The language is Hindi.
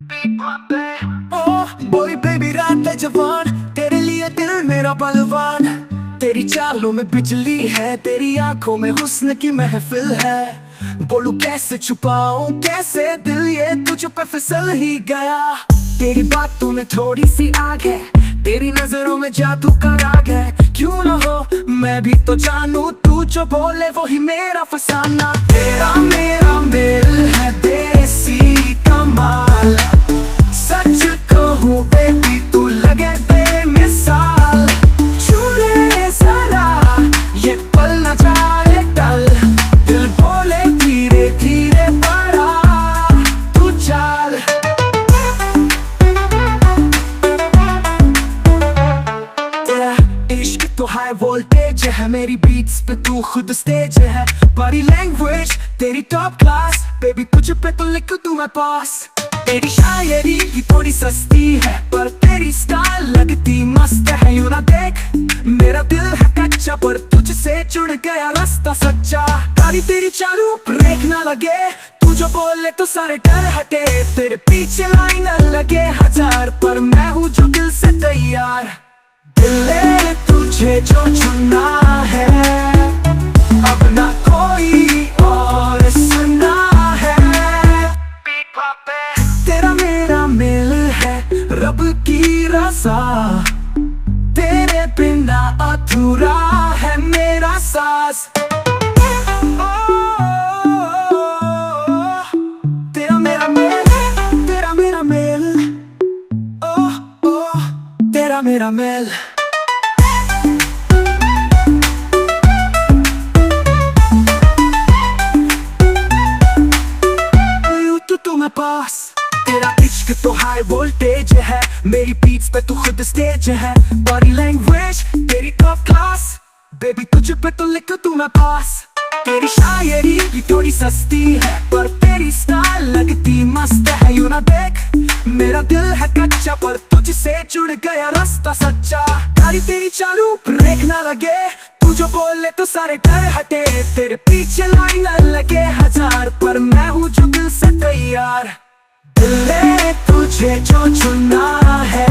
ओह बोली बेबी रात है जवान, तेरे लिए दिल मेरा बलवान। तेरी चालों में बिजली है, तेरी आंखों में हुस्न की महफिल है। बोलूं कैसे छुपाऊं कैसे दिल, ये तुझ पे फिसल ही गया। तेरी बातों में थोड़ी सी आग है, तेरी नजरों में जादू का राग है। क्यों ना हो मैं भी तो जानू, तू जो बोले वो ही मेरा फसाना। तेरा मेरा मेल है देसी कमाल, सच कहूँ बेबी तू लगे बेमिसाल। छू ले जरा ये पल न जाए टल, दिल बोले धीरे धीरे बढ़ा तू चाल। इश्क तो हाई वोल्टेज है, मेरी बीट्स पे तू खुद स्टेज है। बॉडी लैंग्वेज तेरी टॉप क्लास, बेबी तुझ पे तो लिख दूं मैं पास। तेरी शायरी की थोड़ी सस्ती है, पर तेरी स्टाइल लगती मस्त है। यूं ना देख मेरा दिल है कच्चा, पर तुझसे जुड़ गया रास्ता सच्चा। गाड़ी तेरी चालू ब्रेक ना लगे, तू जो बोले तो सारे डर हटे। तेरे पीछे लाइन लगे हजार, पर मैं हूँ जो दिल से तैयार। दिल ने तुझे जो चुना है, अब ना कोई और सुना है। तेरा मेरा मेल है रब की रज़ा, तेरे बिना अधूरा है मेरा सांस। तेरा मेरा मेल, तेरा मेरा मेल, ओह ओह तेरा मेरा मेल। तुम्हें पास तेरा इश्क तो हाई वोल्टेज है, मेरी बीट्स पे तू खुद स्टेज है। बॉडी लैंग्वेज तेरी टॉप क्लास, बेबी तुझ पे तो लिख दूं मैं पास। तेरी शायरी भी थोड़ी सस्ती है, पर तेरी स्टाइल लगती मस्त है। यूं ना देख मेरा दिल है कच्चा, पर तुझसे जुड़ गया रास्ता सच्चा। गाड़ी तेरी चालू ब्रेक ना लगे, तू जो बोले तो सारे डर हटे। तेरे पीछे लाइन लगे हजार, पर मैं हूँ जो दिल से तैयार। दिल ने तुझे जो चुना है,